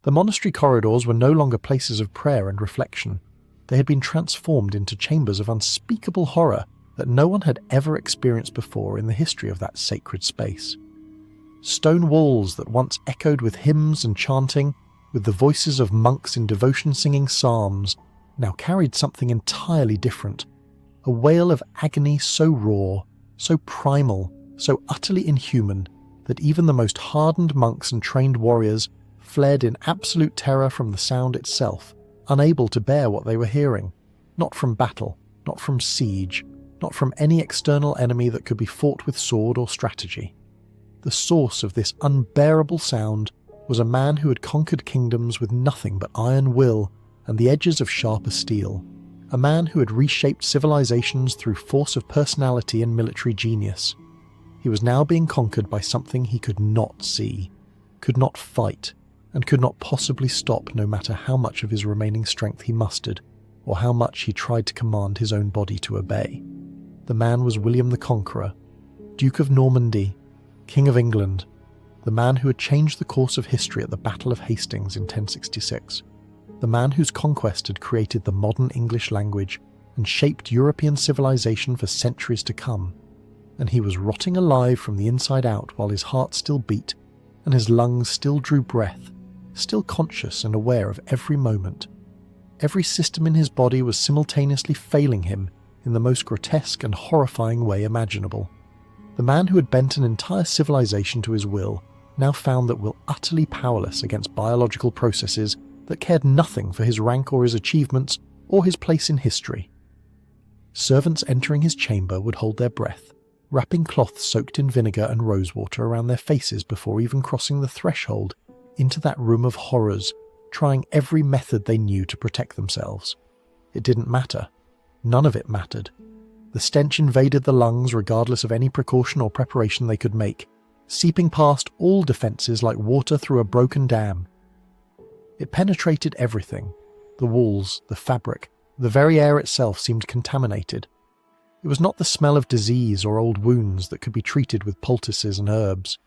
The monastery corridors were no longer places of prayer and reflection. They had been transformed into chambers of unspeakable horror that no one had ever experienced before in the history of that sacred space. Stone walls that once echoed with hymns and chanting, with the voices of monks in devotion singing psalms, now carried something entirely different. A wail of agony so raw, so primal, so utterly inhuman, that even the most hardened monks and trained warriors fled in absolute terror from the sound itself, unable to bear what they were hearing, not from battle, not from siege, not from any external enemy that could be fought with sword or strategy. The source of this unbearable sound was a man who had conquered kingdoms with nothing but iron will and the edges of sharper steel, a man who had reshaped civilizations through force of personality and military genius. He was now being conquered by something he could not see, could not fight, and could not possibly stop, no matter how much of his remaining strength he mustered, or how much he tried to command his own body to obey. The man was William the Conqueror, Duke of Normandy, King of England, the man who had changed the course of history at the Battle of Hastings in 1066, the man whose conquest had created the modern English language and shaped European civilization for centuries to come. And he was rotting alive from the inside out while his heart still beat and his lungs still drew breath, still conscious and aware of every moment. Every system in his body was simultaneously failing him in the most grotesque and horrifying way imaginable. The man who had bent an entire civilization to his will now found that will utterly powerless against biological processes that cared nothing for his rank or his achievements or his place in history. Servants entering his chamber would hold their breath, wrapping cloths soaked in vinegar and rosewater around their faces before even crossing the threshold into that room of horrors, trying every method they knew to protect themselves. It didn't matter. None of it mattered. The stench invaded the lungs regardless of any precaution or preparation they could make, seeping past all defences like water through a broken dam. It penetrated everything. The walls, the fabric, the very air itself seemed contaminated. It was not the smell of disease or old wounds that could be treated with poultices and herbs.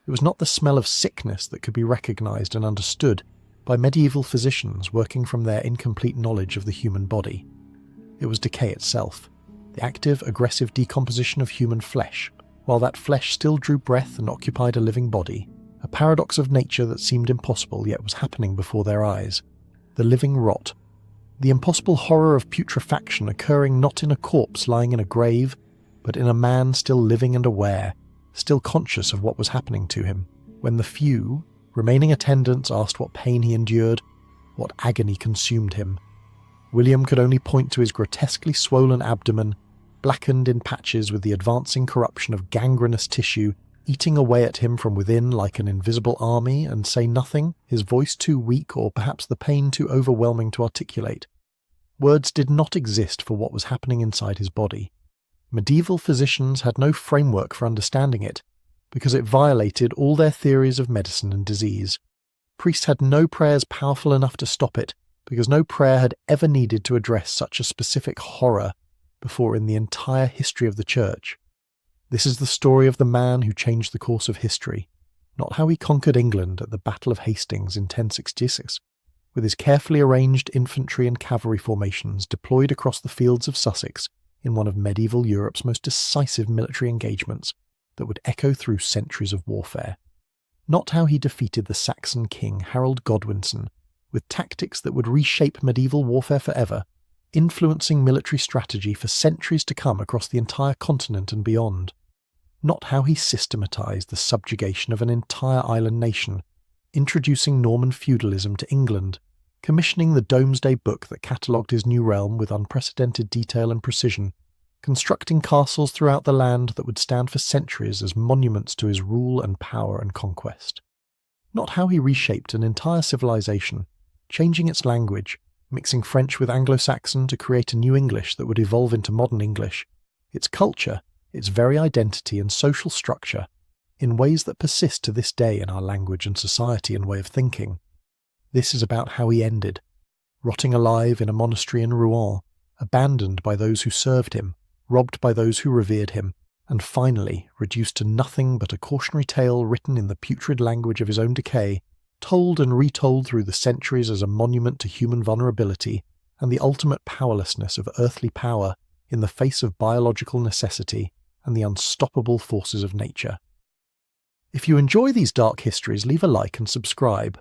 It was not the smell of sickness that could be recognised and understood by medieval physicians working from their incomplete knowledge of the human body. It was decay itself, the active, aggressive decomposition of human flesh, while that flesh still drew breath and occupied a living body, a paradox of nature that seemed impossible yet was happening before their eyes. The living rot, the impossible horror of putrefaction occurring not in a corpse lying in a grave, but in a man still living and aware, still conscious of what was happening to him, when the few remaining attendants asked what pain he endured, what agony consumed him. William could only point to his grotesquely swollen abdomen, blackened in patches with the advancing corruption of gangrenous tissue eating away at him from within like an invisible army, and say nothing, his voice too weak or perhaps the pain too overwhelming to articulate. Words did not exist for what was happening inside his body. Medieval physicians had no framework for understanding it, because it violated all their theories of medicine and disease. Priests had no prayers powerful enough to stop it, because no prayer had ever needed to address such a specific horror before in the entire history of the Church. This is the story of the man who changed the course of history, not how he conquered England at the Battle of Hastings in 1066, with his carefully arranged infantry and cavalry formations deployed across the fields of Sussex in one of medieval Europe's most decisive military engagements that would echo through centuries of warfare. Not how he defeated the Saxon king Harold Godwinson with tactics that would reshape medieval warfare forever, influencing military strategy for centuries to come across the entire continent and beyond. Not how he systematized the subjugation of an entire island nation, introducing Norman feudalism to England, commissioning the Domesday Book that catalogued his new realm with unprecedented detail and precision, constructing castles throughout the land that would stand for centuries as monuments to his rule and power and conquest. Not how he reshaped an entire civilization, changing its language, mixing French with Anglo-Saxon to create a new English that would evolve into modern English, its culture, its very identity and social structure, in ways that persist to this day in our language and society and way of thinking. This is about how he ended, rotting alive in a monastery in Rouen, abandoned by those who served him, robbed by those who revered him, and finally reduced to nothing but a cautionary tale written in the putrid language of his own decay, told and retold through the centuries as a monument to human vulnerability and the ultimate powerlessness of earthly power in the face of biological necessity and the unstoppable forces of nature. If you enjoy these dark histories, leave a like and subscribe.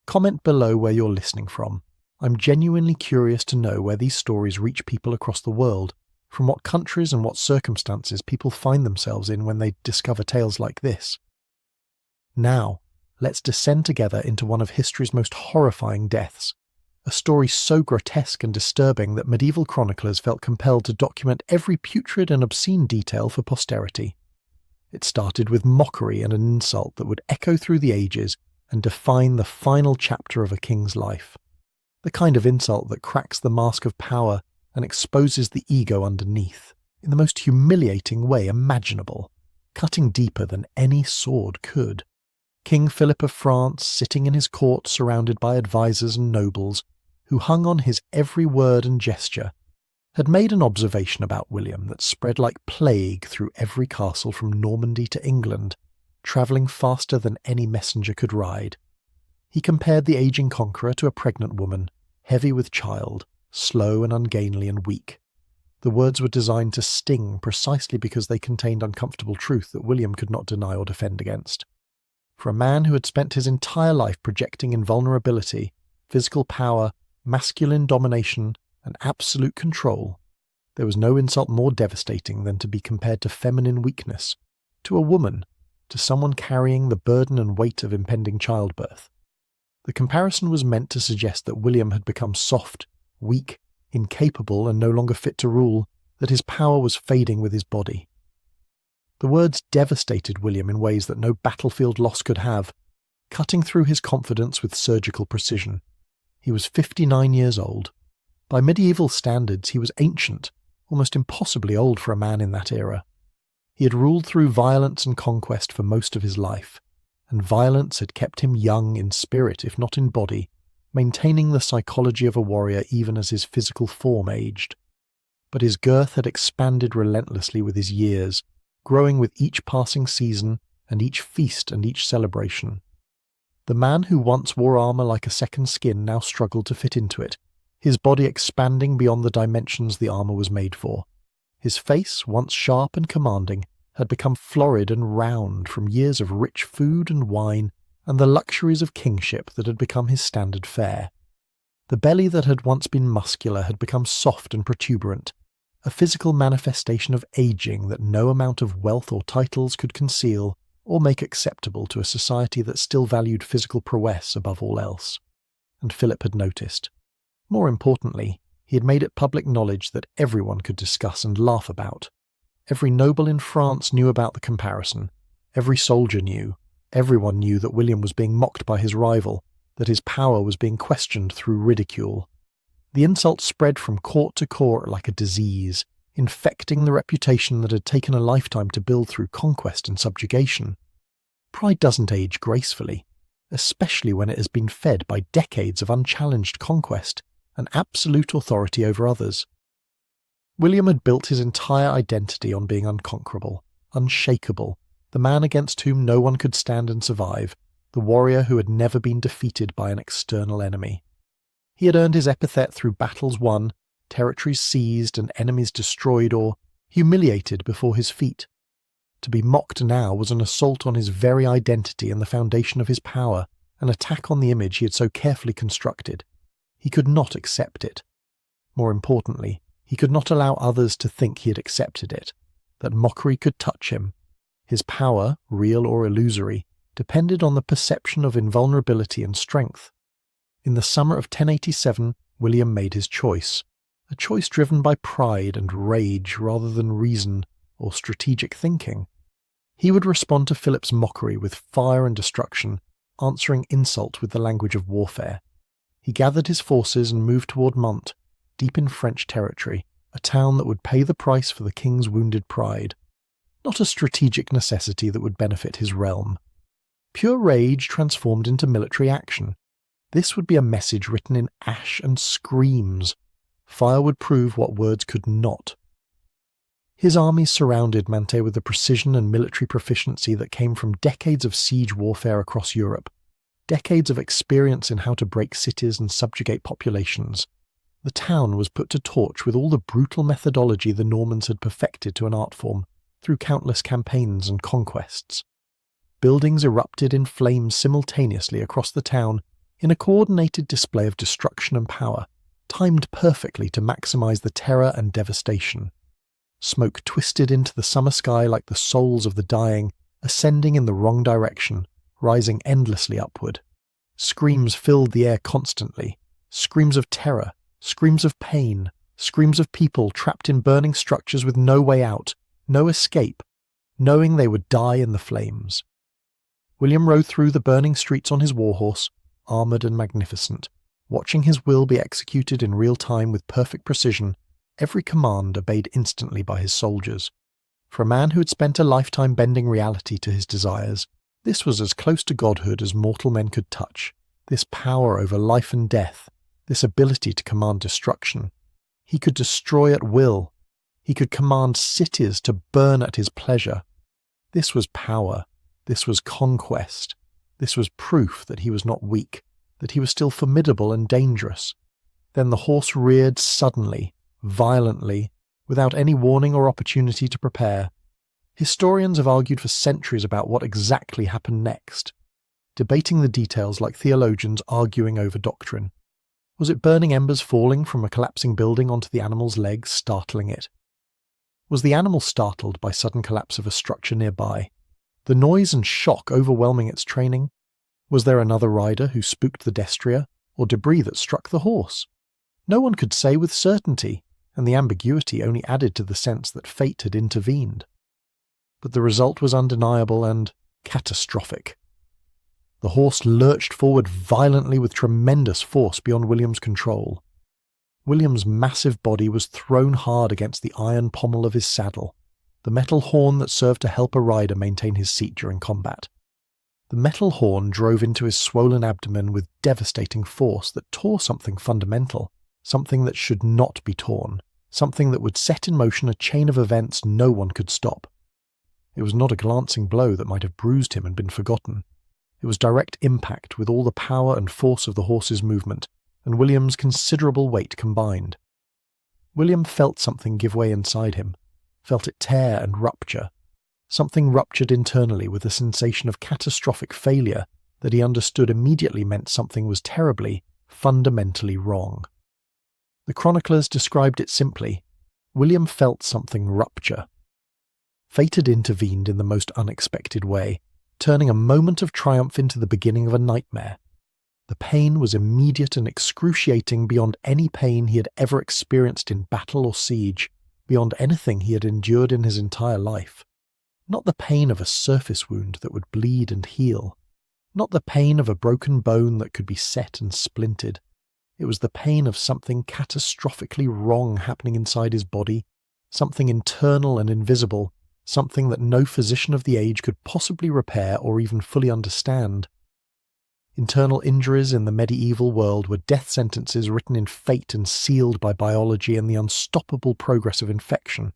Comment below where you're listening from. I'm genuinely curious to know where these stories reach people across the world, from what countries and what circumstances people find themselves in when they discover tales like this. Now, let's descend together into one of history's most horrifying deaths, a story so grotesque and disturbing that medieval chroniclers felt compelled to document every putrid and obscene detail for posterity. It started with mockery and an insult that would echo through the ages and define the final chapter of a king's life. The kind of insult that cracks the mask of power and exposes the ego underneath, in the most humiliating way imaginable, cutting deeper than any sword could. King Philip of France, sitting in his court surrounded by advisers and nobles, who hung on his every word and gesture, had made an observation about William that spread like plague through every castle from Normandy to England, travelling faster than any messenger could ride. He compared the aging conqueror to a pregnant woman, heavy with child, slow and ungainly and weak. The words were designed to sting precisely because they contained uncomfortable truth that William could not deny or defend against. For a man who had spent his entire life projecting invulnerability, physical power, masculine domination, and absolute control, there was no insult more devastating than to be compared to feminine weakness, to a woman, to someone carrying the burden and weight of impending childbirth. The comparison was meant to suggest that William had become soft, weak, incapable, and no longer fit to rule, that his power was fading with his body. The words devastated William in ways that no battlefield loss could have, cutting through his confidence with surgical precision. He was 59 years old. By medieval standards, he was ancient, almost impossibly old for a man in that era. He had ruled through violence and conquest for most of his life, and violence had kept him young in spirit if not in body, maintaining the psychology of a warrior even as his physical form aged. But his girth had expanded relentlessly with his years, growing with each passing season and each feast and each celebration. The man who once wore armour like a second skin now struggled to fit into it, his body expanding beyond the dimensions the armour was made for. His face, once sharp and commanding, had become florid and round from years of rich food and wine and the luxuries of kingship that had become his standard fare. The belly that had once been muscular had become soft and protuberant, a physical manifestation of aging that no amount of wealth or titles could conceal or make acceptable to a society that still valued physical prowess above all else. And Philip had noticed. More importantly, he had made it public knowledge that everyone could discuss and laugh about. Every noble in France knew about the comparison. Every soldier knew. Everyone knew that William was being mocked by his rival, that his power was being questioned through ridicule. The insult spread from court to court like a disease, infecting the reputation that had taken a lifetime to build through conquest and subjugation. Pride doesn't age gracefully, especially when it has been fed by decades of unchallenged conquest and absolute authority over others. William had built his entire identity on being unconquerable, unshakable, the man against whom no one could stand and survive, the warrior who had never been defeated by an external enemy. He had earned his epithet through battles won, territories seized, and enemies destroyed or humiliated before his feet. To be mocked now was an assault on his very identity and the foundation of his power, an attack on the image he had so carefully constructed. He could not accept it. More importantly, he could not allow others to think he had accepted it, that mockery could touch him. His power, real or illusory, depended on the perception of invulnerability and strength. In the summer of 1087, William made his choice, a choice driven by pride and rage rather than reason or strategic thinking. He would respond to Philip's mockery with fire and destruction, answering insult with the language of warfare. He gathered his forces and moved toward Mantes, deep in French territory, a town that would pay the price for the king's wounded pride. Not a strategic necessity that would benefit his realm. Pure rage transformed into military action. This would be a message written in ash and screams. Fire would prove what words could not. His armies surrounded Mantes with the precision and military proficiency that came from decades of siege warfare across Europe. decades of experience in how to break cities and subjugate populations, the town was put to torch with all the brutal methodology the Normans had perfected to an art form through countless campaigns and conquests. Buildings erupted in flames simultaneously across the town in a coordinated display of destruction and power, timed perfectly to maximize the terror and devastation. Smoke twisted into the summer sky like the souls of the dying, ascending in the wrong direction, rising endlessly upward. Screams filled the air constantly, screams of terror, screams of pain, screams of people trapped in burning structures with no way out, no escape, knowing they would die in the flames. William rode through the burning streets on his warhorse, armoured and magnificent, watching his will be executed in real time with perfect precision, every command obeyed instantly by his soldiers. For a man who had spent a lifetime bending reality to his desires, this was as close to godhood as mortal men could touch, this power over life and death, this ability to command destruction. He could destroy at will. He could command cities to burn at his pleasure. This was power. This was conquest. This was proof that he was not weak, that he was still formidable and dangerous. Then the horse reared suddenly, violently, without any warning or opportunity to prepare. Historians have argued for centuries about what exactly happened next, debating the details like theologians arguing over doctrine. Was it burning embers falling from a collapsing building onto the animal's legs, startling it? Was the animal startled by sudden collapse of a structure nearby, the noise and shock overwhelming its training? Was there another rider who spooked the destrier, or debris that struck the horse? No one could say with certainty, and the ambiguity only added to the sense that fate had intervened. But the result was undeniable and catastrophic. The horse lurched forward violently with tremendous force beyond William's control. William's massive body was thrown hard against the iron pommel of his saddle, the metal horn that served to help a rider maintain his seat during combat. The metal horn drove into his swollen abdomen with devastating force that tore something fundamental, something that should not be torn, something that would set in motion a chain of events no one could stop. It was not a glancing blow that might have bruised him and been forgotten. It was direct impact with all the power and force of the horse's movement, and William's considerable weight combined. William felt something give way inside him, felt it tear and rupture. Something ruptured internally with a sensation of catastrophic failure that he understood immediately meant something was terribly, fundamentally wrong. The chroniclers described it simply: William felt something rupture. Fate had intervened in the most unexpected way, turning a moment of triumph into the beginning of a nightmare. The pain was immediate and excruciating beyond any pain he had ever experienced in battle or siege, beyond anything he had endured in his entire life. Not the pain of a surface wound that would bleed and heal. Not the pain of a broken bone that could be set and splintered. It was the pain of something catastrophically wrong happening inside his body, something internal and invisible, something that no physician of the age could possibly repair or even fully understand. Internal injuries in the medieval world were death sentences written in fate and sealed by biology and the unstoppable progress of infection.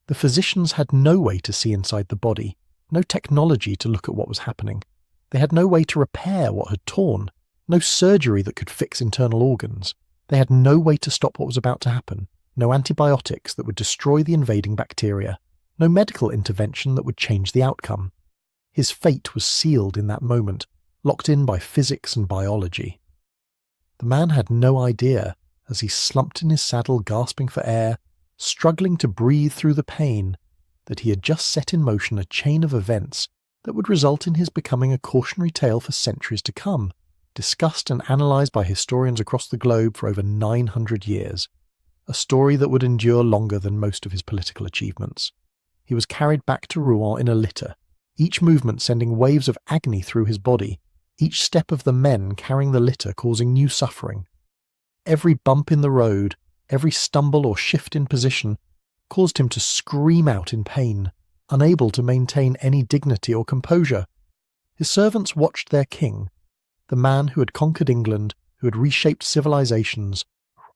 The physicians had no way to see inside the body, no technology to look at what was happening. They had no way to repair what had torn, no surgery that could fix internal organs. They had no way to stop what was about to happen, no antibiotics that would destroy the invading bacteria, no medical intervention that would change the outcome. His fate was sealed in that moment, locked in by physics and biology. The man had no idea, as he slumped in his saddle gasping for air, struggling to breathe through the pain, that he had just set in motion a chain of events that would result in his becoming a cautionary tale for centuries to come, discussed and analysed by historians across the globe for over 900 years, a story that would endure longer than most of his political achievements. He was carried back to Rouen in a litter, each movement sending waves of agony through his body, each step of the men carrying the litter causing new suffering. Every bump in the road, every stumble or shift in position, caused him to scream out in pain, unable to maintain any dignity or composure. His servants watched their king, the man who had conquered England, who had reshaped civilizations,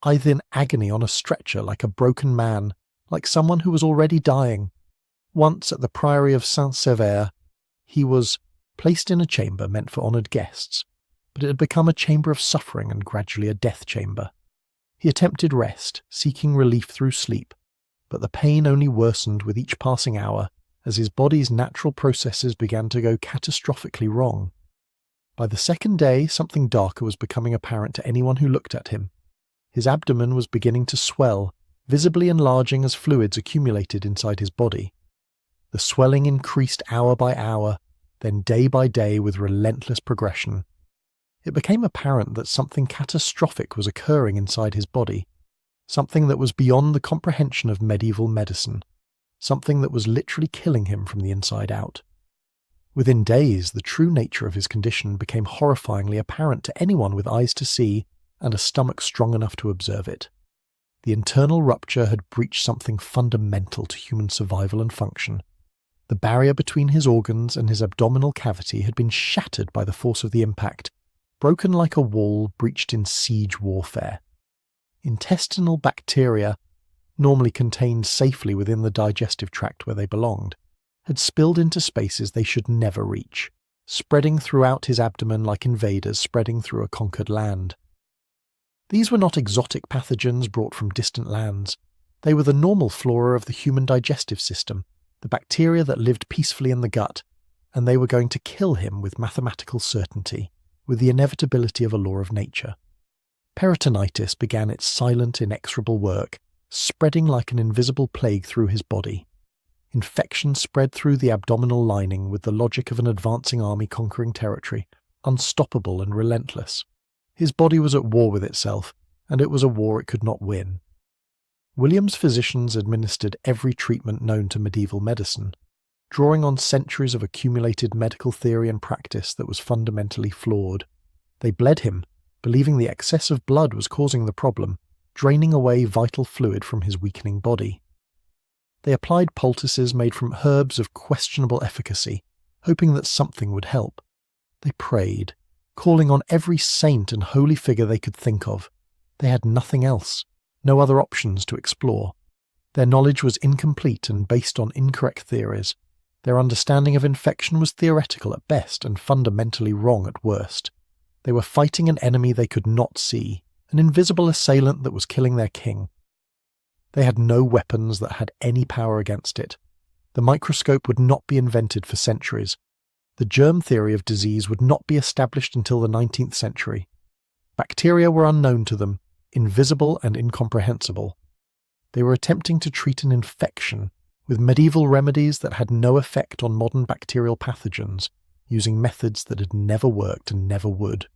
writhe in agony on a stretcher like a broken man, like someone who was already dying. Once at the Priory of Saint-Sever, he was placed in a chamber meant for honoured guests, but it had become a chamber of suffering and gradually a death chamber. He attempted rest, seeking relief through sleep, but the pain only worsened with each passing hour as his body's natural processes began to go catastrophically wrong. By the second day, something darker was becoming apparent to anyone who looked at him. His abdomen was beginning to swell, visibly enlarging as fluids accumulated inside his body. The swelling increased hour by hour, then day by day with relentless progression. It became apparent that something catastrophic was occurring inside his body, something that was beyond the comprehension of medieval medicine, something that was literally killing him from the inside out. Within days, the true nature of his condition became horrifyingly apparent to anyone with eyes to see and a stomach strong enough to observe it. The internal rupture had breached something fundamental to human survival and function. The barrier between his organs and his abdominal cavity had been shattered by the force of the impact, broken like a wall breached in siege warfare. Intestinal bacteria, normally contained safely within the digestive tract where they belonged, had spilled into spaces they should never reach, spreading throughout his abdomen like invaders spreading through a conquered land. These were not exotic pathogens brought from distant lands. They were the normal flora of the human digestive system, the bacteria that lived peacefully in the gut, and they were going to kill him with mathematical certainty, with the inevitability of a law of nature. Peritonitis began its silent, inexorable work, spreading like an invisible plague through his body. Infection spread through the abdominal lining with the logic of an advancing army conquering territory, unstoppable and relentless. His body was at war with itself, and it was a war it could not win. William's physicians administered every treatment known to medieval medicine, drawing on centuries of accumulated medical theory and practice that was fundamentally flawed. They bled him, believing the excess of blood was causing the problem, draining away vital fluid from his weakening body. They applied poultices made from herbs of questionable efficacy, hoping that something would help. They prayed, calling on every saint and holy figure they could think of. They had nothing else, no other options to explore. Their knowledge was incomplete and based on incorrect theories. Their understanding of infection was theoretical at best and fundamentally wrong at worst. They were fighting an enemy they could not see, an invisible assailant that was killing their king. They had no weapons that had any power against it. The microscope would not be invented for centuries. The germ theory of disease would not be established until the 19th century. Bacteria were unknown to them, invisible and incomprehensible. They were attempting to treat an infection with medieval remedies that had no effect on modern bacterial pathogens, using methods that had never worked and never would.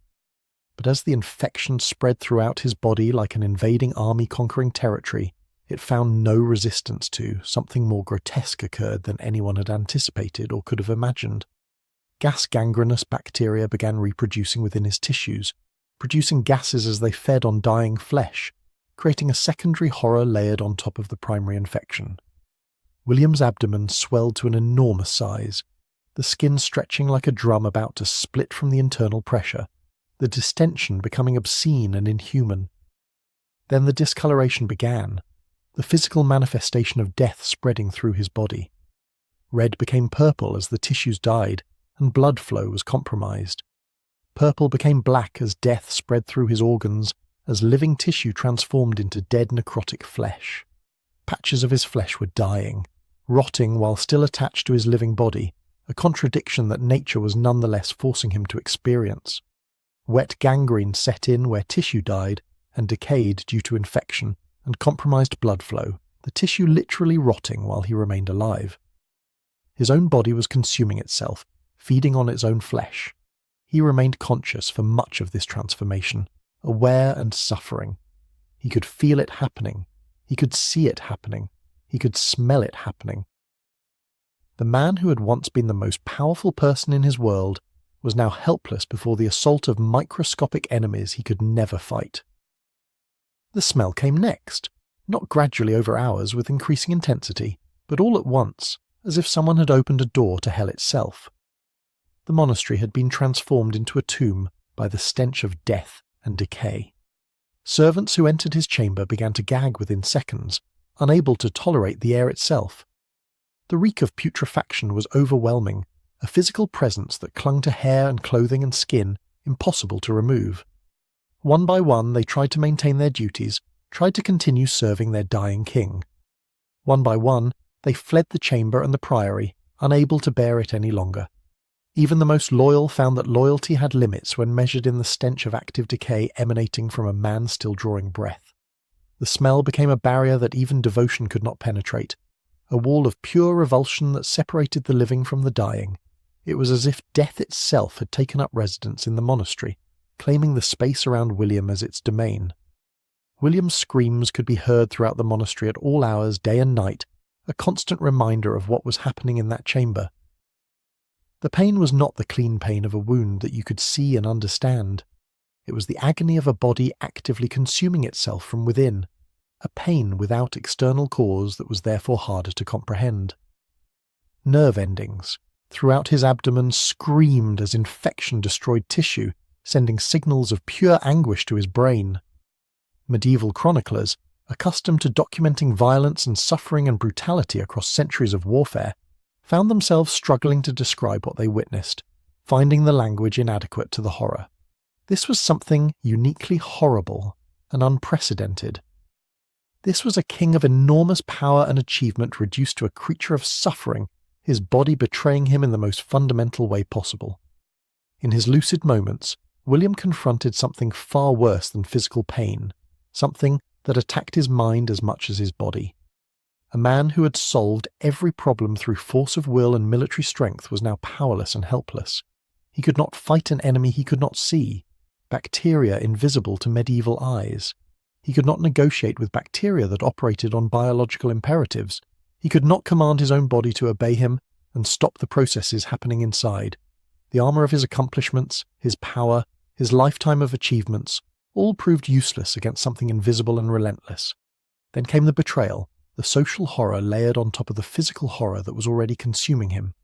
But as the infection spread throughout his body like an invading army conquering territory, it found no resistance to something more grotesque occurred than anyone had anticipated or could have imagined. Gas gangrenous bacteria began reproducing within his tissues, producing gases as they fed on dying flesh, creating a secondary horror layered on top of the primary infection. William's abdomen swelled to an enormous size, the skin stretching like a drum about to split from the internal pressure, the distension becoming obscene and inhuman. Then the discoloration began, the physical manifestation of death spreading through his body. Red became purple as the tissues died, and blood flow was compromised. Purple became black as death spread through his organs, as living tissue transformed into dead necrotic flesh. Patches of his flesh were dying, rotting while still attached to his living body, a contradiction that nature was nonetheless forcing him to experience. Wet gangrene set in where tissue died and decayed due to infection and compromised blood flow, the tissue literally rotting while he remained alive. His own body was consuming itself, feeding on its own flesh. He remained conscious for much of this transformation, aware and suffering. He could feel it happening. He could see it happening. He could smell it happening. The man who had once been the most powerful person in his world was now helpless before the assault of microscopic enemies he could never fight. The smell came next, not gradually over hours with increasing intensity, but all at once, as if someone had opened a door to hell itself. The monastery had been transformed into a tomb by the stench of death and decay. Servants who entered his chamber began to gag within seconds, unable to tolerate the air itself. The reek of putrefaction was overwhelming, a physical presence that clung to hair and clothing and skin, impossible to remove. One by one, they tried to maintain their duties, tried to continue serving their dying king. One by one, they fled the chamber and the priory, unable to bear it any longer. Even the most loyal found that loyalty had limits when measured in the stench of active decay emanating from a man still drawing breath. The smell became a barrier that even devotion could not penetrate, a wall of pure revulsion that separated the living from the dying. It was as if death itself had taken up residence in the monastery, claiming the space around William as its domain. William's screams could be heard throughout the monastery at all hours, day and night, a constant reminder of what was happening in that chamber. The pain was not the clean pain of a wound that you could see and understand. It was the agony of a body actively consuming itself from within, a pain without external cause that was therefore harder to comprehend. Nerve endings throughout his abdomen screamed as infection destroyed tissue, sending signals of pure anguish to his brain. Medieval chroniclers, accustomed to documenting violence and suffering and brutality across centuries of warfare, found themselves struggling to describe what they witnessed, finding the language inadequate to the horror. This was something uniquely horrible and unprecedented. This was a king of enormous power and achievement reduced to a creature of suffering, his body betraying him in the most fundamental way possible. In his lucid moments, William confronted something far worse than physical pain, something that attacked his mind as much as his body. A man who had solved every problem through force of will and military strength was now powerless and helpless. He could not fight an enemy he could not see, bacteria invisible to medieval eyes. He could not negotiate with bacteria that operated on biological imperatives. He could not command his own body to obey him and stop the processes happening inside. The armor of his accomplishments, his power, his lifetime of achievements, all proved useless against something invisible and relentless. Then came the betrayal, the social horror layered on top of the physical horror that was already consuming him.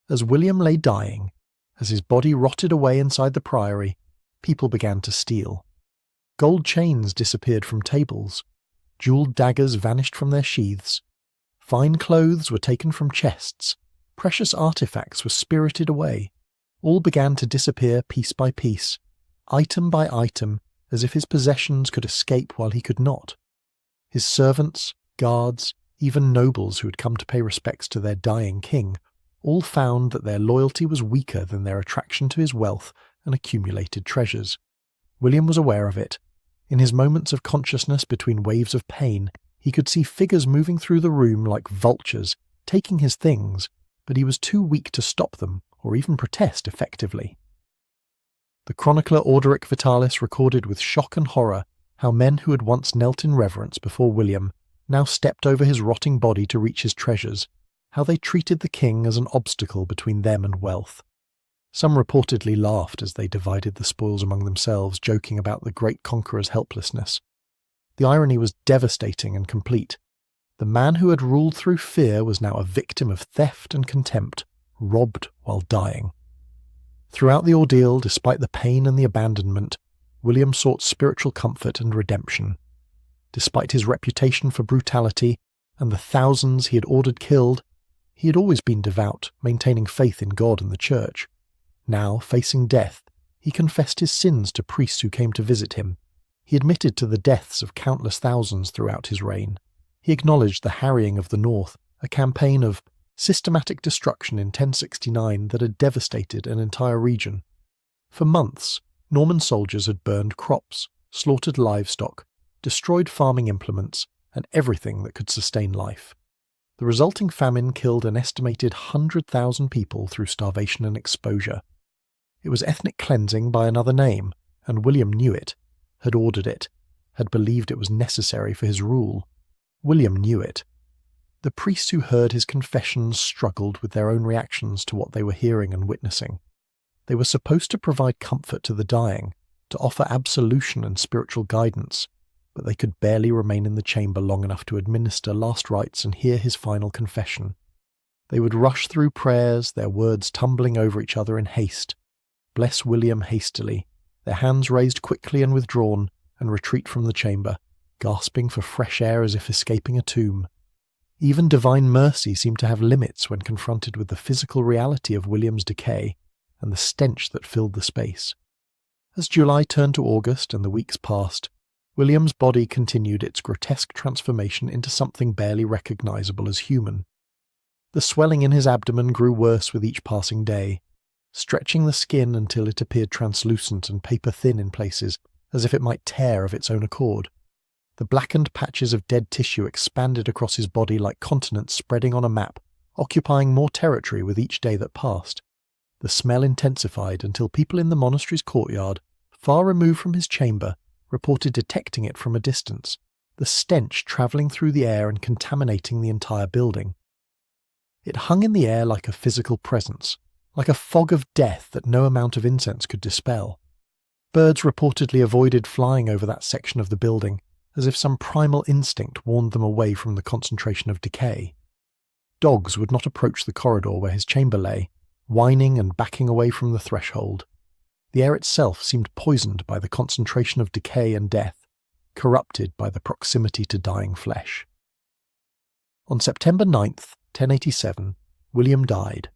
As William lay dying, as his body rotted away inside the priory, people began to steal. Gold chains disappeared from tables. Jeweled daggers vanished from their sheaths. Fine clothes were taken from chests. Precious artifacts were spirited away. All began to disappear piece by piece, item by item, as if his possessions could escape while he could not. His servants, guards, even nobles who had come to pay respects to their dying king, all found that their loyalty was weaker than their attraction to his wealth and accumulated treasures. William was aware of it. In his moments of consciousness between waves of pain, he could see figures moving through the room like vultures, taking his things, but he was too weak to stop them or even protest effectively. The chronicler Orderic Vitalis recorded with shock and horror how men who had once knelt in reverence before William now stepped over his rotting body to reach his treasures, how they treated the king as an obstacle between them and wealth. Some reportedly laughed as they divided the spoils among themselves, joking about the great conqueror's helplessness. The irony was devastating and complete. The man who had ruled through fear was now a victim of theft and contempt, robbed while dying. Throughout the ordeal, despite the pain and the abandonment, William sought spiritual comfort and redemption. Despite his reputation for brutality and the thousands he had ordered killed, he had always been devout, maintaining faith in God and the Church. Now, facing death, he confessed his sins to priests who came to visit him. He admitted to the deaths of countless thousands throughout his reign. He acknowledged the harrying of the north, a campaign of systematic destruction in 1069 that had devastated an entire region. For months, Norman soldiers had burned crops, slaughtered livestock, destroyed farming implements, and everything that could sustain life. The resulting famine killed an estimated 100,000 people through starvation and exposure. It was ethnic cleansing by another name, and William knew it, had ordered it, had believed it was necessary for his rule. William knew it. The priests who heard his confessions struggled with their own reactions to what they were hearing and witnessing. They were supposed to provide comfort to the dying, to offer absolution and spiritual guidance, but they could barely remain in the chamber long enough to administer last rites and hear his final confession. They would rush through prayers, their words tumbling over each other in haste, bless William hastily, their hands raised quickly and withdrawn, and retreat from the chamber, gasping for fresh air as if escaping a tomb. Even divine mercy seemed to have limits when confronted with the physical reality of William's decay and the stench that filled the space. As July turned to August and the weeks passed, William's body continued its grotesque transformation into something barely recognizable as human. The swelling in his abdomen grew worse with each passing day, stretching the skin until it appeared translucent and paper-thin in places, as if it might tear of its own accord. The blackened patches of dead tissue expanded across his body like continents spreading on a map, occupying more territory with each day that passed. The smell intensified until people in the monastery's courtyard, far removed from his chamber, reported detecting it from a distance, the stench travelling through the air and contaminating the entire building. It hung in the air like a physical presence, like a fog of death that no amount of incense could dispel. Birds reportedly avoided flying over that section of the building, as if some primal instinct warned them away from the concentration of decay. Dogs would not approach the corridor where his chamber lay, whining and backing away from the threshold. The air itself seemed poisoned by the concentration of decay and death, corrupted by the proximity to dying flesh. On September 9th, 1087, William died.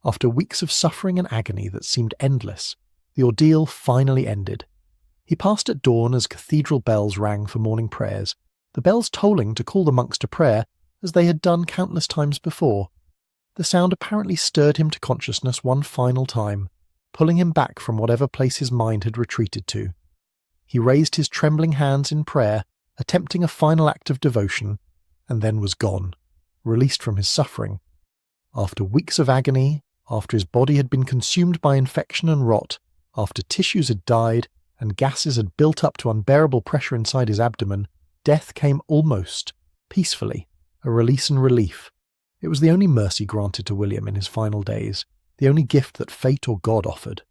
After weeks of suffering and agony that seemed endless, the ordeal finally ended. He passed at dawn as cathedral bells rang for morning prayers, the bells tolling to call the monks to prayer, as they had done countless times before. The sound apparently stirred him to consciousness one final time, pulling him back from whatever place his mind had retreated to. He raised his trembling hands in prayer, attempting a final act of devotion, and then was gone, released from his suffering. After weeks of agony, after his body had been consumed by infection and rot, after tissues had died, and gases had built up to unbearable pressure inside his abdomen, death came almost, peacefully, a release and relief. It was the only mercy granted to William in his final days, the only gift that fate or God offered.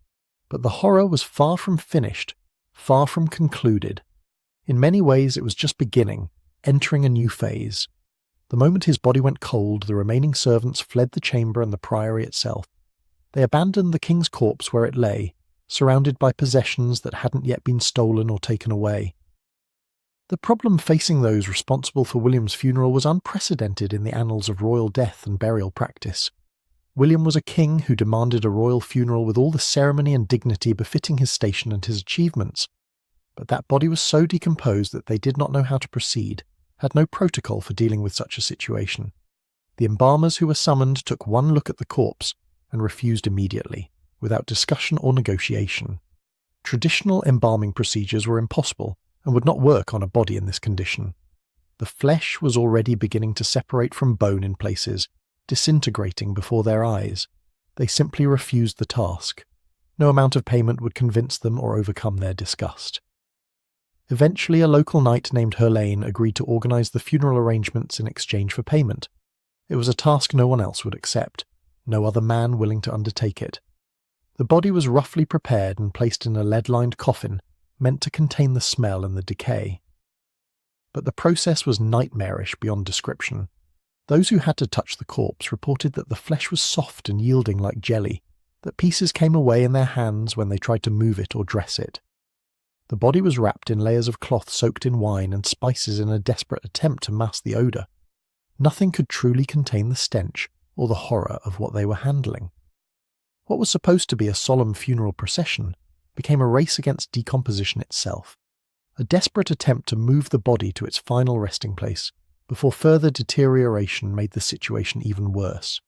But the horror was far from finished, far from concluded. In many ways it was just beginning, entering a new phase. The moment his body went cold, the remaining servants fled the chamber and the priory itself. They abandoned the king's corpse where it lay, surrounded by possessions that hadn't yet been stolen or taken away. The problem facing those responsible for William's funeral was unprecedented in the annals of royal death and burial practice. William was a king who demanded a royal funeral with all the ceremony and dignity befitting his station and his achievements. But that body was so decomposed that they did not know how to proceed, had no protocol for dealing with such a situation. The embalmers who were summoned took one look at the corpse and refused immediately, without discussion or negotiation. Traditional embalming procedures were impossible and would not work on a body in this condition. The flesh was already beginning to separate from bone in places, disintegrating before their eyes. They simply refused the task. No amount of payment would convince them or overcome their disgust. Eventually, a local knight named Herlain agreed to organize the funeral arrangements in exchange for payment. It was a task no one else would accept, no other man willing to undertake it. The body was roughly prepared and placed in a lead-lined coffin, meant to contain the smell and the decay. But the process was nightmarish beyond description. Those who had to touch the corpse reported that the flesh was soft and yielding like jelly, that pieces came away in their hands when they tried to move it or dress it. The body was wrapped in layers of cloth soaked in wine and spices in a desperate attempt to mask the odour. Nothing could truly contain the stench or the horror of what they were handling. What was supposed to be a solemn funeral procession became a race against decomposition itself, a desperate attempt to move the body to its final resting place before further deterioration made the situation even worse.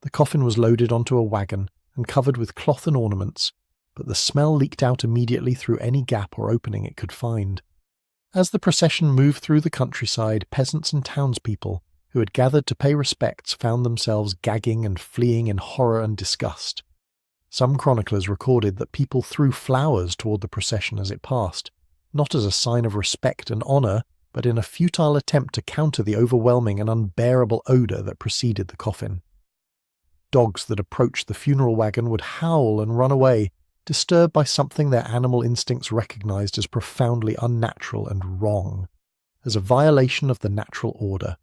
The coffin was loaded onto a wagon and covered with cloth and ornaments, but the smell leaked out immediately through any gap or opening it could find. As the procession moved through the countryside, peasants and townspeople who had gathered to pay respects found themselves gagging and fleeing in horror and disgust. Some chroniclers recorded that people threw flowers toward the procession as it passed, not as a sign of respect and honour, but in a futile attempt to counter the overwhelming and unbearable odour that preceded the coffin. Dogs that approached the funeral wagon would howl and run away, disturbed by something their animal instincts recognized as profoundly unnatural and wrong, as a violation of the natural order.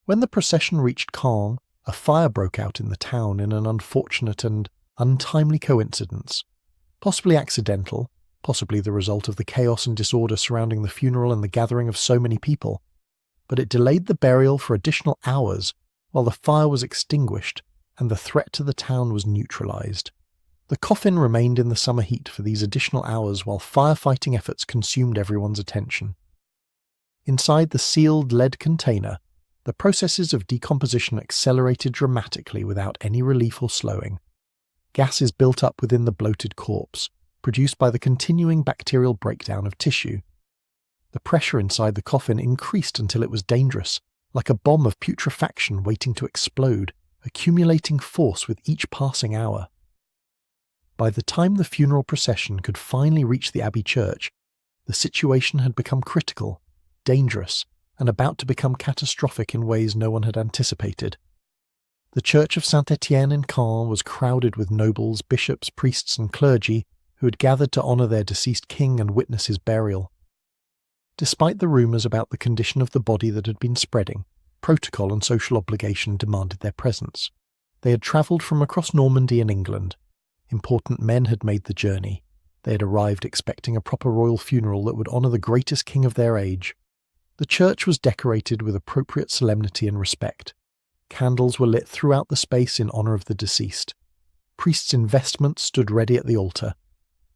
When the procession reached Caen, a fire broke out in the town in an unfortunate and untimely coincidence, possibly accidental, possibly the result of the chaos and disorder surrounding the funeral and the gathering of so many people, but it delayed the burial for additional hours while the fire was extinguished and the threat to the town was neutralized. The coffin remained in the summer heat for these additional hours while firefighting efforts consumed everyone's attention. Inside the sealed lead container, the processes of decomposition accelerated dramatically without any relief or slowing. Gases built up within the bloated corpse, produced by the continuing bacterial breakdown of tissue. The pressure inside the coffin increased until it was dangerous, like a bomb of putrefaction waiting to explode, accumulating force with each passing hour. By the time the funeral procession could finally reach the Abbey church, the situation had become critical, dangerous, and about to become catastrophic in ways no one had anticipated. The church of Saint-Étienne in Caen was crowded with nobles, bishops, priests, and clergy who had gathered to honour their deceased king and witness his burial. Despite the rumours about the condition of the body that had been spreading, protocol and social obligation demanded their presence. They had travelled from across Normandy and England. Important men had made the journey. They had arrived expecting a proper royal funeral that would honour the greatest king of their age. The church was decorated with appropriate solemnity and respect. Candles were lit throughout the space in honour of the deceased. Priests in vestments stood ready at the altar.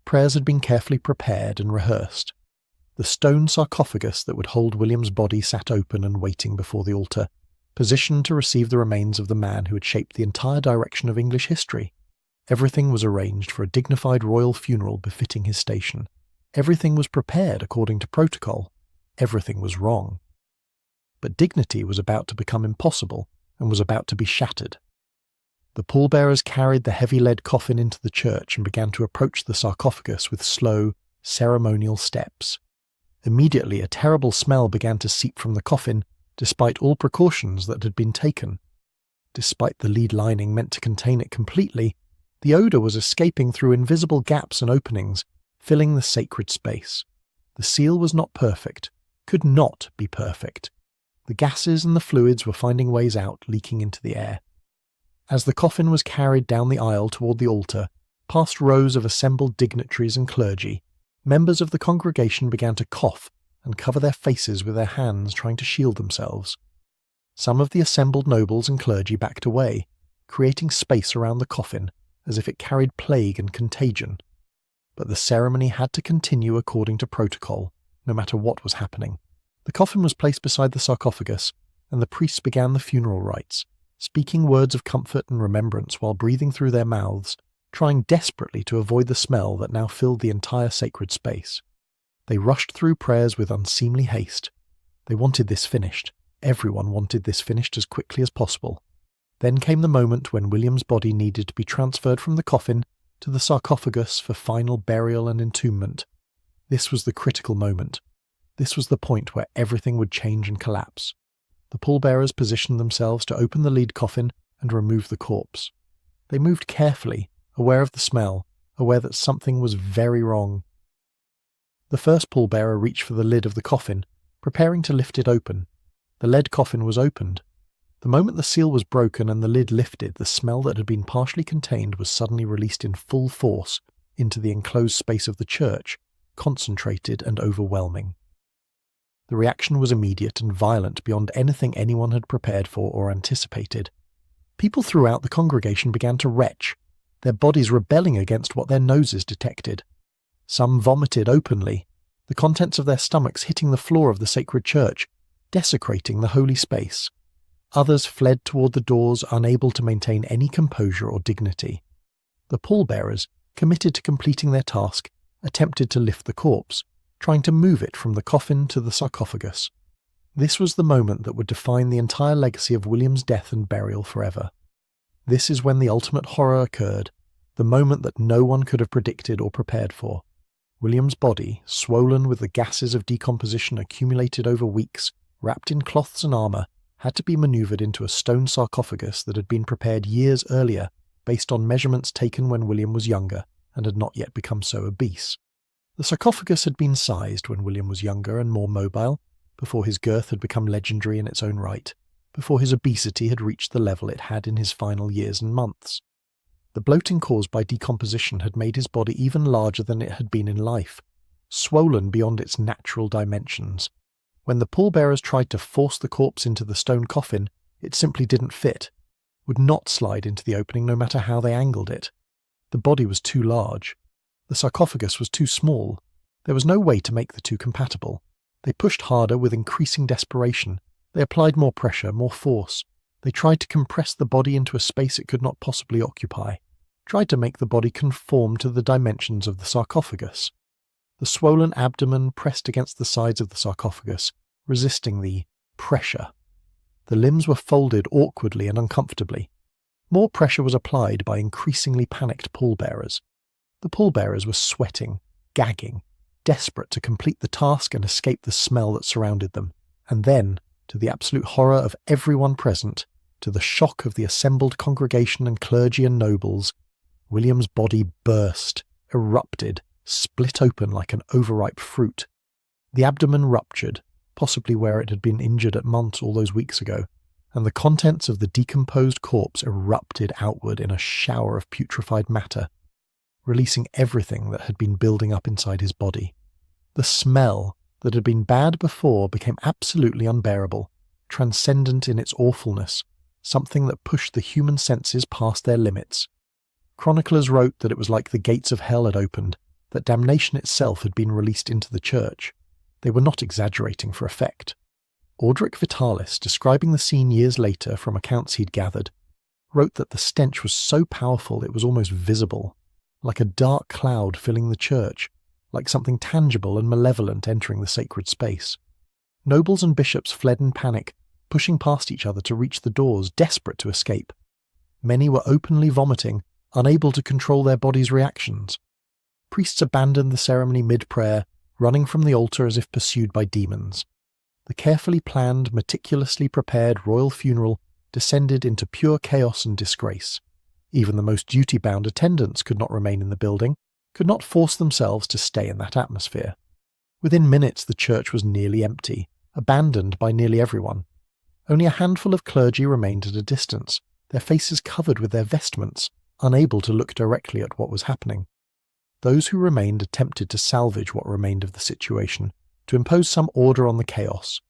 Prayers had been carefully prepared and rehearsed. The stone sarcophagus that would hold William's body sat open and waiting before the altar, positioned to receive the remains of the man who had shaped the entire direction of English history. Everything was arranged for a dignified royal funeral befitting his station. Everything was prepared according to protocol. Everything was wrong. But dignity was about to become impossible and was about to be shattered. The pallbearers carried the heavy lead coffin into the church and began to approach the sarcophagus with slow, ceremonial steps. Immediately a terrible smell began to seep from the coffin, despite all precautions that had been taken. Despite the lead lining meant to contain it completely, the odour was escaping through invisible gaps and openings, filling the sacred space. The seal was not perfect, could not be perfect. The gases and the fluids were finding ways out, leaking into the air. As the coffin was carried down the aisle toward the altar, past rows of assembled dignitaries and clergy, members of the congregation began to cough and cover their faces with their hands, trying to shield themselves. Some of the assembled nobles and clergy backed away, creating space around the coffin, as if it carried plague and contagion. But the ceremony had to continue according to protocol, no matter what was happening. The coffin was placed beside the sarcophagus, and the priests began the funeral rites, speaking words of comfort and remembrance while breathing through their mouths, trying desperately to avoid the smell that now filled the entire sacred space. They rushed through prayers with unseemly haste. They wanted this finished. Everyone wanted this finished as quickly as possible. Then came the moment when William's body needed to be transferred from the coffin to the sarcophagus for final burial and entombment. This was the critical moment. This was the point where everything would change and collapse. The pallbearers positioned themselves to open the lead coffin and remove the corpse. They moved carefully, aware of the smell, aware that something was very wrong. The first pallbearer reached for the lid of the coffin, preparing to lift it open. The lead coffin was opened. The moment the seal was broken and the lid lifted, the smell that had been partially contained was suddenly released in full force into the enclosed space of the church, concentrated and overwhelming. The reaction was immediate and violent beyond anything anyone had prepared for or anticipated. People throughout the congregation began to retch, their bodies rebelling against what their noses detected. Some vomited openly, the contents of their stomachs hitting the floor of the sacred church, desecrating the holy space. Others fled toward the doors, unable to maintain any composure or dignity. The pallbearers, committed to completing their task, attempted to lift the corpse, trying to move it from the coffin to the sarcophagus. This was the moment that would define the entire legacy of William's death and burial forever. This is when the ultimate horror occurred, the moment that no one could have predicted or prepared for. William's body, swollen with the gases of decomposition accumulated over weeks, wrapped in cloths and armour, had to be manoeuvred into a stone sarcophagus that had been prepared years earlier based on measurements taken when William was younger and had not yet become so obese. The sarcophagus had been sized when William was younger and more mobile, before his girth had become legendary in its own right, before his obesity had reached the level it had in his final years and months. The bloating caused by decomposition had made his body even larger than it had been in life, swollen beyond its natural dimensions. When the pallbearers tried to force the corpse into the stone coffin, it simply didn't fit, would not slide into the opening no matter how they angled it. The body was too large. The sarcophagus was too small. There was no way to make the two compatible. They pushed harder with increasing desperation. They applied more pressure, more force. They tried to compress the body into a space it could not possibly occupy, tried to make the body conform to the dimensions of the sarcophagus. The swollen abdomen pressed against the sides of the sarcophagus, resisting the pressure. The limbs were folded awkwardly and uncomfortably. More pressure was applied by increasingly panicked pallbearers. The pallbearers were sweating, gagging, desperate to complete the task and escape the smell that surrounded them. And then, to the absolute horror of everyone present, to the shock of the assembled congregation and clergy and nobles, William's body burst, erupted, split open like an overripe fruit. The abdomen ruptured, possibly where it had been injured at Mont all those weeks ago, and the contents of the decomposed corpse erupted outward in a shower of putrefied matter, releasing everything that had been building up inside his body. The smell that had been bad before became absolutely unbearable, transcendent in its awfulness, something that pushed the human senses past their limits. Chroniclers wrote that it was like the gates of hell had opened, that damnation itself had been released into the church. They were not exaggerating for effect. Orderic Vitalis, describing the scene years later from accounts he'd gathered, wrote that the stench was so powerful it was almost visible, like a dark cloud filling the church, like something tangible and malevolent entering the sacred space. Nobles and bishops fled in panic, pushing past each other to reach the doors, desperate to escape. Many were openly vomiting, unable to control their bodies' reactions. Priests abandoned the ceremony mid-prayer, running from the altar as if pursued by demons. The carefully planned, meticulously prepared royal funeral descended into pure chaos and disgrace. Even the most duty-bound attendants could not remain in the building, could not force themselves to stay in that atmosphere. Within minutes the church was nearly empty, abandoned by nearly everyone. Only a handful of clergy remained at a distance, their faces covered with their vestments, unable to look directly at what was happening. Those who remained attempted to salvage what remained of the situation, to impose some order on the chaos.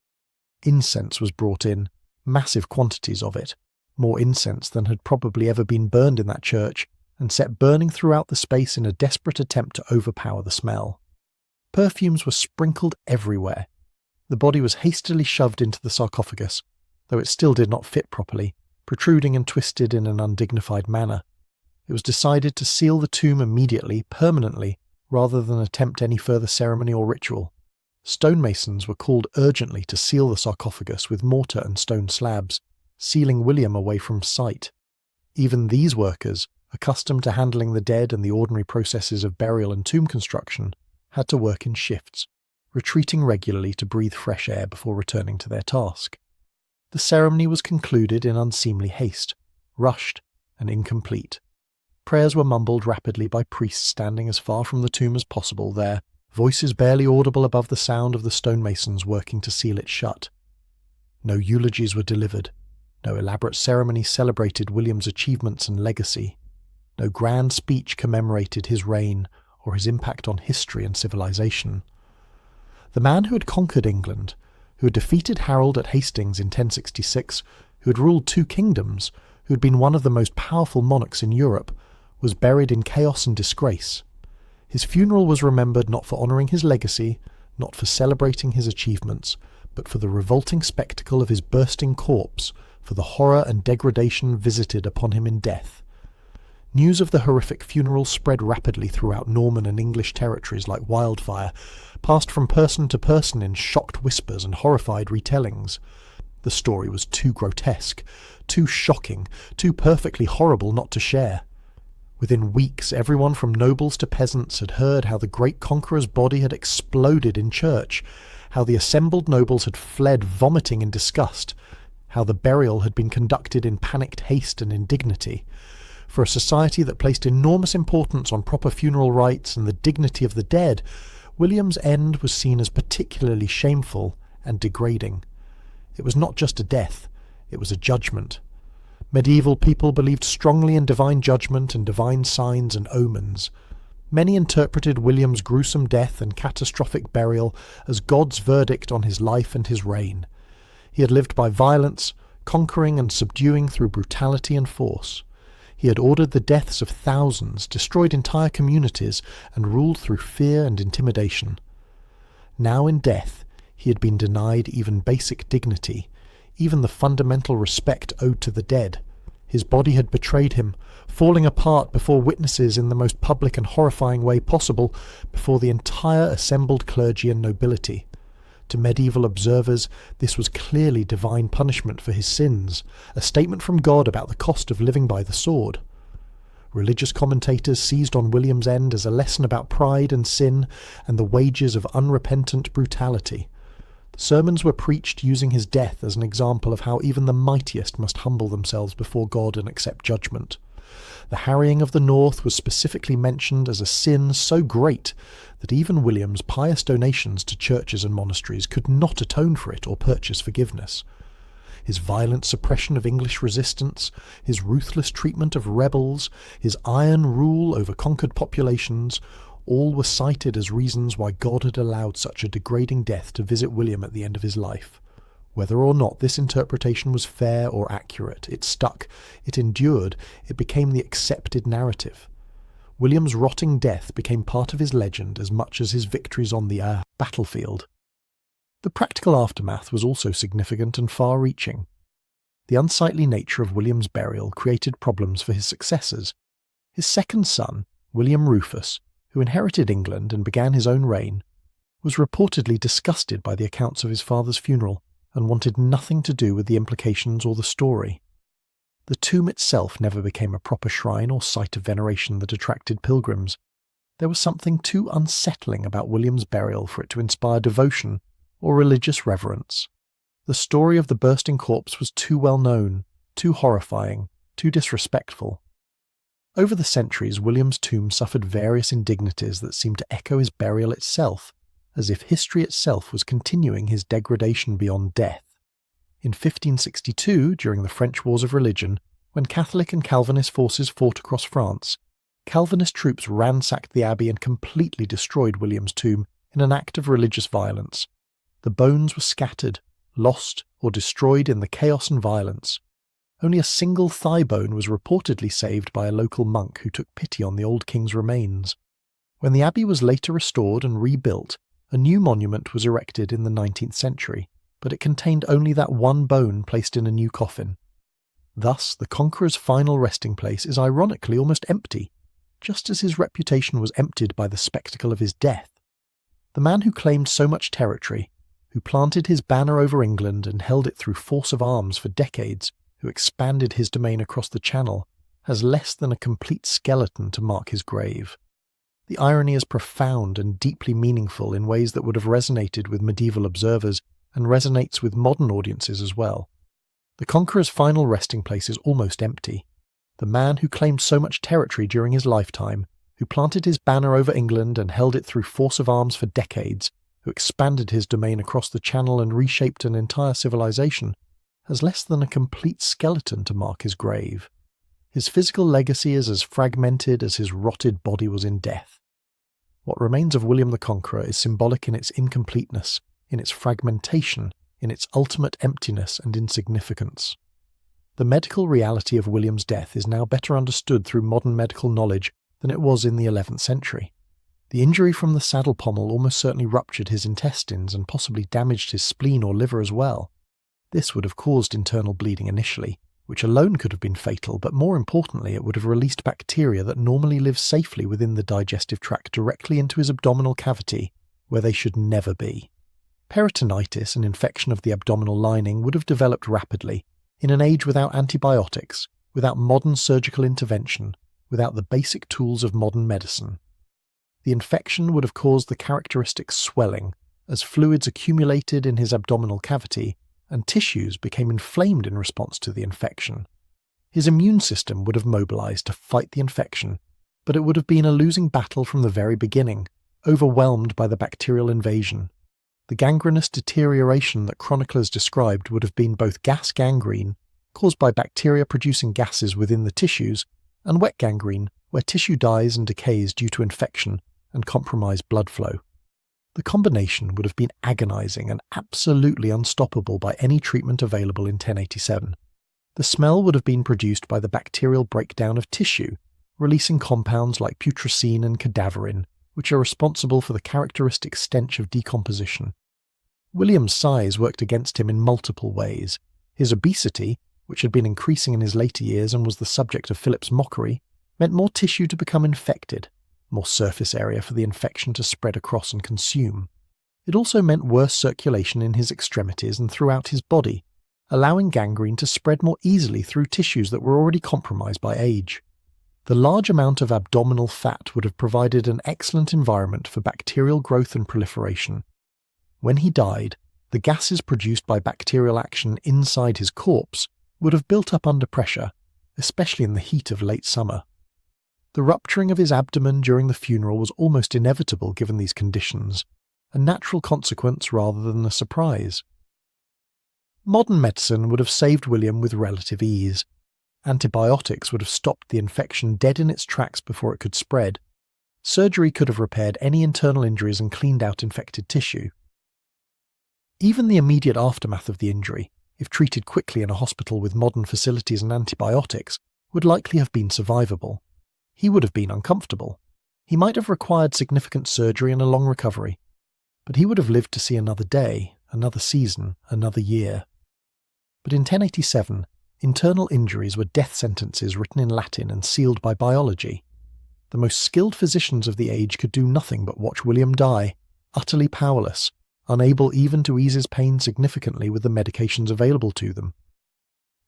Incense was brought in, massive quantities of it, more incense than had probably ever been burned in that church, and set burning throughout the space in a desperate attempt to overpower the smell. Perfumes were sprinkled everywhere. The body was hastily shoved into the sarcophagus, though it still did not fit properly, protruding and twisted in an undignified manner. It was decided to seal the tomb immediately, permanently, rather than attempt any further ceremony or ritual. Stonemasons were called urgently to seal the sarcophagus with mortar and stone slabs, sealing William away from sight. Even these workers, accustomed to handling the dead and the ordinary processes of burial and tomb construction, had to work in shifts, retreating regularly to breathe fresh air before returning to their task. The ceremony was concluded in unseemly haste, rushed and incomplete. Prayers were mumbled rapidly by priests standing as far from the tomb as possible, their voices barely audible above the sound of the stonemasons working to seal it shut. No eulogies were delivered. No elaborate ceremony celebrated William's achievements and legacy. No grand speech commemorated his reign or his impact on history and civilization. The man who had conquered England, who had defeated Harold at Hastings in 1066, who had ruled 2 kingdoms, who had been one of the most powerful monarchs in Europe, was buried in chaos and disgrace. His funeral was remembered not for honouring his legacy, not for celebrating his achievements, but for the revolting spectacle of his bursting corpse, for the horror and degradation visited upon him in death. News of the horrific funeral spread rapidly throughout Norman and English territories like wildfire, passed from person to person in shocked whispers and horrified retellings. The story was too grotesque, too shocking, too perfectly horrible not to share. Within weeks, everyone from nobles to peasants had heard how the great conqueror's body had exploded in church, how the assembled nobles had fled vomiting in disgust, how the burial had been conducted in panicked haste and indignity. For a society that placed enormous importance on proper funeral rites and the dignity of the dead, William's end was seen as particularly shameful and degrading. It was not just a death, it was a judgment. Medieval people believed strongly in divine judgment and divine signs and omens. Many interpreted William's gruesome death and catastrophic burial as God's verdict on his life and his reign. He had lived by violence, conquering and subduing through brutality and force. He had ordered the deaths of thousands, destroyed entire communities, and ruled through fear and intimidation. Now in death, he had been denied even basic dignity, even the fundamental respect owed to the dead. His body had betrayed him, falling apart before witnesses in the most public and horrifying way possible, before the entire assembled clergy and nobility. To medieval observers, this was clearly divine punishment for his sins, a statement from God about the cost of living by the sword. Religious commentators seized on William's end as a lesson about pride and sin and the wages of unrepentant brutality. Sermons were preached using his death as an example of how even the mightiest must humble themselves before God and accept judgment. The harrying of the North was specifically mentioned as a sin so great that even William's pious donations to churches and monasteries could not atone for it or purchase forgiveness. His violent suppression of English resistance, his ruthless treatment of rebels, his iron rule over conquered populations, all were cited as reasons why God had allowed such a degrading death to visit William at the end of his life. Whether or not this interpretation was fair or accurate, it stuck, it endured, it became the accepted narrative. William's rotting death became part of his legend as much as his victories on the battlefield. The practical aftermath was also significant and far-reaching. The unsightly nature of William's burial created problems for his successors. His second son, William Rufus, who inherited England and began his own reign, was reportedly disgusted by the accounts of his father's funeral and wanted nothing to do with the implications or the story. The tomb itself never became a proper shrine or site of veneration that attracted pilgrims. There was something too unsettling about William's burial for it to inspire devotion or religious reverence. The story of the bursting corpse was too well known, too horrifying, too disrespectful. Over the centuries, William's tomb suffered various indignities that seemed to echo his burial itself, as if history itself was continuing his degradation beyond death. In 1562, during the French Wars of Religion, when Catholic and Calvinist forces fought across France, Calvinist troops ransacked the abbey and completely destroyed William's tomb in an act of religious violence. The bones were scattered, lost, or destroyed in the chaos and violence. Only a single thigh bone was reportedly saved by a local monk who took pity on the old king's remains. When the abbey was later restored and rebuilt, a new monument was erected in the 19th century, but it contained only that one bone placed in a new coffin. Thus, the Conqueror's final resting place is ironically almost empty, just as his reputation was emptied by the spectacle of his death. The man who claimed so much territory, who planted his banner over England and held it through force of arms for decades, who expanded his domain across the Channel, has less than a complete skeleton to mark his grave. The irony is profound and deeply meaningful in ways that would have resonated with medieval observers and resonates with modern audiences as well. The Conqueror's final resting place is almost empty. The man who claimed so much territory during his lifetime, who planted his banner over England and held it through force of arms for decades, who expanded his domain across the Channel and reshaped an entire civilization, has less than a complete skeleton to mark his grave. His physical legacy is as fragmented as his rotted body was in death. What remains of William the Conqueror is symbolic in its incompleteness, in its fragmentation, in its ultimate emptiness and insignificance. The medical reality of William's death is now better understood through modern medical knowledge than it was in the 11th century. The injury from the saddle pommel almost certainly ruptured his intestines and possibly damaged his spleen or liver as well. This would have caused internal bleeding initially, which alone could have been fatal, but more importantly it would have released bacteria that normally live safely within the digestive tract directly into his abdominal cavity, where they should never be. Peritonitis, an infection of the abdominal lining, would have developed rapidly, in an age without antibiotics, without modern surgical intervention, without the basic tools of modern medicine. The infection would have caused the characteristic swelling, as fluids accumulated in his abdominal cavity, and tissues became inflamed in response to the infection. His immune system would have mobilized to fight the infection, but it would have been a losing battle from the very beginning, overwhelmed by the bacterial invasion. The gangrenous deterioration that chroniclers described would have been both gas gangrene, caused by bacteria producing gases within the tissues, and wet gangrene, where tissue dies and decays due to infection and compromised blood flow. The combination would have been agonizing and absolutely unstoppable by any treatment available in 1087. The smell would have been produced by the bacterial breakdown of tissue, releasing compounds like putrescine and cadaverine, which are responsible for the characteristic stench of decomposition. William's size worked against him in multiple ways. His obesity, which had been increasing in his later years and was the subject of Philip's mockery, meant more tissue to become infected, more surface area for the infection to spread across and consume. It also meant worse circulation in his extremities and throughout his body, allowing gangrene to spread more easily through tissues that were already compromised by age. The large amount of abdominal fat would have provided an excellent environment for bacterial growth and proliferation. When he died, the gases produced by bacterial action inside his corpse would have built up under pressure, especially in the heat of late summer. The rupturing of his abdomen during the funeral was almost inevitable given these conditions, a natural consequence rather than a surprise. Modern medicine would have saved William with relative ease. Antibiotics would have stopped the infection dead in its tracks before it could spread. Surgery could have repaired any internal injuries and cleaned out infected tissue. Even the immediate aftermath of the injury, if treated quickly in a hospital with modern facilities and antibiotics, would likely have been survivable. He would have been uncomfortable. He might have required significant surgery and a long recovery. But he would have lived to see another day, another season, another year. But in 1087, internal injuries were death sentences written in Latin and sealed by biology. The most skilled physicians of the age could do nothing but watch William die, utterly powerless, unable even to ease his pain significantly with the medications available to them.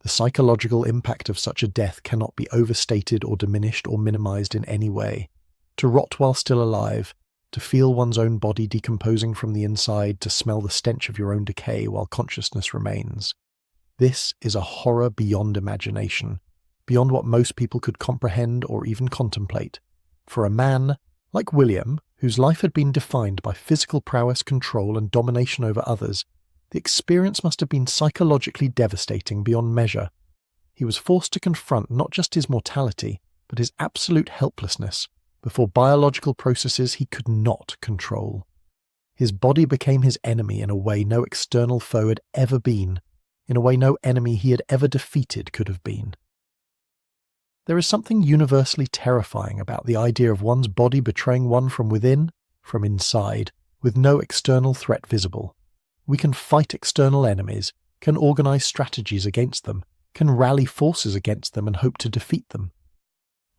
The psychological impact of such a death cannot be overstated or diminished or minimized in any way. To rot while still alive, to feel one's own body decomposing from the inside, to smell the stench of your own decay while consciousness remains. This is a horror beyond imagination, beyond what most people could comprehend or even contemplate. For a man, like William, whose life had been defined by physical prowess, control, and domination over others, the experience must have been psychologically devastating beyond measure. He was forced to confront not just his mortality, but his absolute helplessness before biological processes he could not control. His body became his enemy in a way no external foe had ever been, in a way no enemy he had ever defeated could have been. There is something universally terrifying about the idea of one's body betraying one from within, from inside, with no external threat visible. We can fight external enemies, can organize strategies against them, can rally forces against them and hope to defeat them.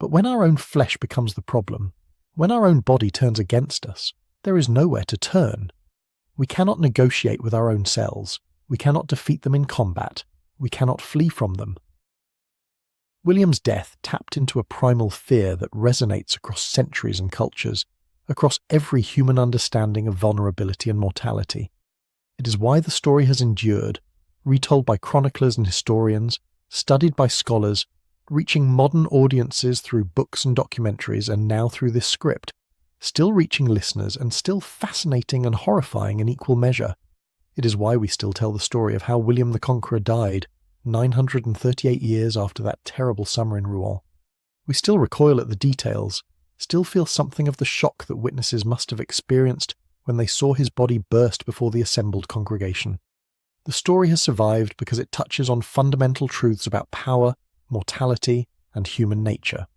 But when our own flesh becomes the problem, when our own body turns against us, there is nowhere to turn. We cannot negotiate with our own selves, we cannot defeat them in combat, we cannot flee from them. William's death tapped into a primal fear that resonates across centuries and cultures, across every human understanding of vulnerability and mortality. It is why the story has endured, retold by chroniclers and historians, studied by scholars, reaching modern audiences through books and documentaries and now through this script, still reaching listeners and still fascinating and horrifying in equal measure. It is why we still tell the story of how William the Conqueror died, 938 years after that terrible summer in Rouen. We still recoil at the details, still feel something of the shock that witnesses must have experienced when they saw his body burst before the assembled congregation. The story has survived because it touches on fundamental truths about power, mortality, and human nature.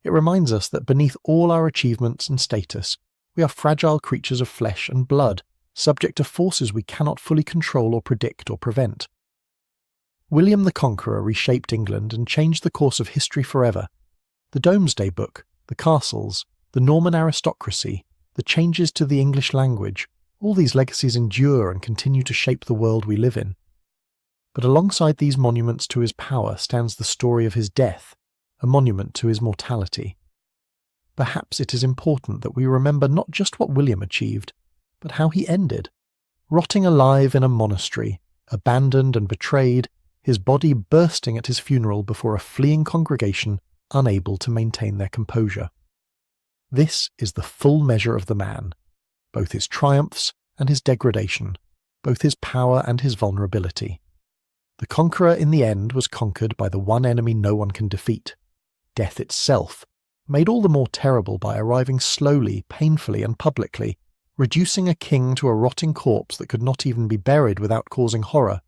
It reminds us that beneath all our achievements and status, we are fragile creatures of flesh and blood, subject to forces we cannot fully control or predict or prevent. William the Conqueror reshaped England and changed the course of history forever. The Domesday Book, the castles, the Norman aristocracy, the changes to the English language, all these legacies endure and continue to shape the world we live in. But alongside these monuments to his power stands the story of his death, a monument to his mortality. Perhaps it is important that we remember not just what William achieved, but how he ended. Rotting alive in a monastery, abandoned and betrayed, his body bursting at his funeral before a fleeing congregation unable to maintain their composure. This is the full measure of the man, both his triumphs and his degradation, both his power and his vulnerability. The conqueror in the end was conquered by the one enemy no one can defeat, death itself, made all the more terrible by arriving slowly, painfully and publicly, reducing a king to a rotting corpse that could not even be buried without causing horror.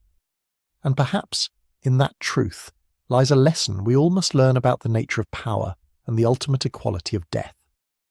And perhaps In that truth lies a lesson we all must learn about the nature of power and the ultimate equality of death.